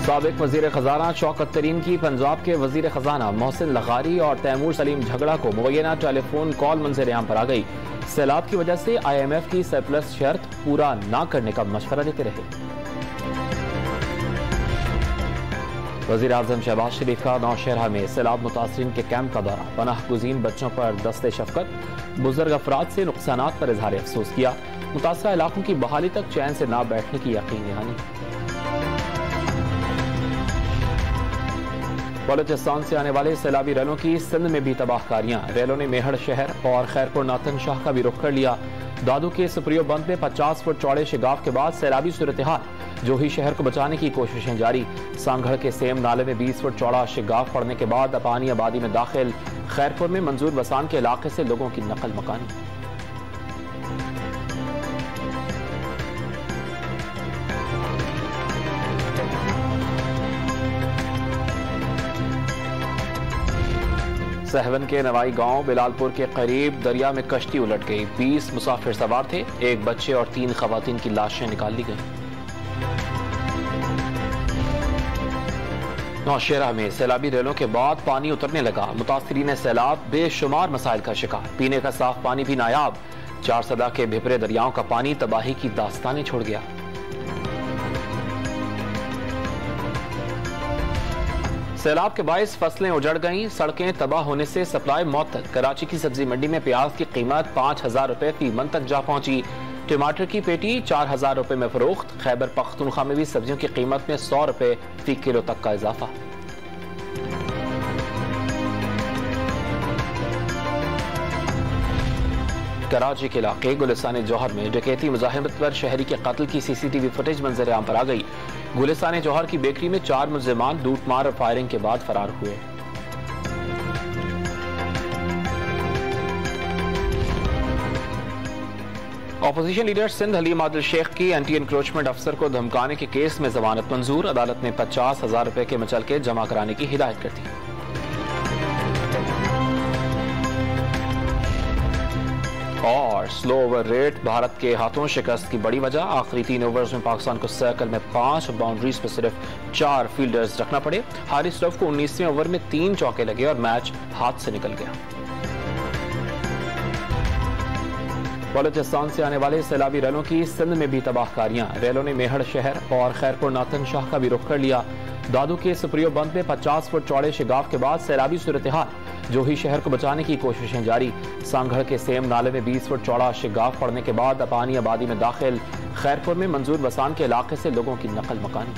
साबिक वजीर खजाना शौकत तरीन की पंजाब के वजीर खजाना मोहसिन लगारी और तैमूर सलीम झगड़ा को मुबैना टेलीफोन कॉल मंजर आम पर आ गई। सैलाब की वजह से IMF की सरप्लस शर्त पूरा न करने का मशवरा देते रहे। वजीर आजम शहबाज शरीफ का नौशहरा में सैलाब मुतासरीन के कैंप का दौरा। पनाह गुज़ीन बच्चों पर दस्ते शफकत, बुजुर्ग अफराद से नुकसानात पर इजहार अफसोस किया। मुतासरा इलाकों की बहाली तक चैन से ना बैठने की यकीन दहानी। बलोचिस्तान से आने वाले सैलाबी रैलों की सिंध में भी तबाहकारियां। रैलों ने मेहड़ शहर और खैरपुर नातन शाह का भी रुख कर लिया। दादू के सुप्रियो बंद में 50 फुट चौड़े शिगाफ के बाद सैलाबी सूरत हाल। जोही शहर को बचाने की कोशिशें जारी। सांगढ़ के सेम नाले में 20 फुट चौड़ा शिगाफ पड़ने के बाद अपानी आबादी में दाखिल। खैरपुर में मंजूर बसान के इलाके से लोगों की नकल मकानी। सहवन के नवाई गांव बिलालपुर के करीब दरिया में कश्ती उलट गई। 20 मुसाफिर सवार थे। एक बच्चे और 3 खवातीन की लाशें निकाल ली गईं। नौशहरा में सैलाबी रेलों के बाद पानी उतरने लगा। मुतासरीन सैलाब बेशुमार मसाइल का शिकार। पीने का साफ पानी भी नायाब। 4 सदा के भिपरे दरियाओं का पानी तबाही की दास्तानें छोड़ गया। सैलाब के बायस फसलें उजड़ गईं। सड़कें तबाह होने से सप्लाई मौतल। कराची की सब्जी मंडी में प्याज की कीमत 5000 रुपए फी मन तक जा पहुंची। टमाटर की पेटी 4000 रुपए में फरोख्त। खैबर पख्तूनख्वा में भी सब्जियों की कीमत में 100 रुपए फी किलो तक का इजाफा। कराची के इलाके गुलिस्तान जौहर में डकैती मुजाहिमत पर शहरी के कत्ल की CCTV फुटेज मंजर आम पर आ गई। गुलिस्तान जौहर की बेकरी में 4 मुलजिमान लूटमार और फायरिंग के बाद फरार हुए। अपोजिशन लीडर सिंध हलीम आदिल शेख की एंटी एनक्रोचमेंट अफसर को धमकाने के केस में जमानत मंजूर। अदालत ने 50,000 रुपए के मुचलके जमा कराने की हिदायत कर दी। और स्लो ओवर रेट भारत के हाथों शिकस्त की बड़ी वजह। आखिरी 3 ओवर्स में पाकिस्तान को सर्कल में 5 बाउंड्रीज पर सिर्फ 4 फील्डर्स रखना पड़े। हारिस रऊफ को 19वें ओवर में 3 चौके लगे और मैच हाथ से निकल गया। बलोचिस्तान से आने वाले सैलाबी रैलों की सिंध में भी तबाहकारियां। रैलों ने मेहड़ शहर और खैरपुर नातन शाह का भी रुख कर लिया। दादू के सुप्रियो बंद में 50 फुट चौड़े शिगाफ के बाद सैलाबी सूरत हाल। जोही शहर को बचाने की कोशिशें जारी। सांगढ़ के सेम नाले में 20 फुट चौड़ा शिगाफ पड़ने के बाद अपानी आबादी में दाखिल। खैरपुर में मंजूर बसान के इलाके से लोगों की नकल मकानी।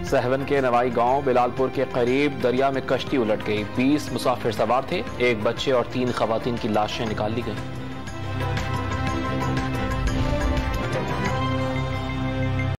सहवन के नवाई गांव बिलालपुर के करीब दरिया में कश्ती उलट गई। 20 मुसाफिर सवार थे। एक बच्चे और 3 खवातीन की लाशें निकाल ली गईं।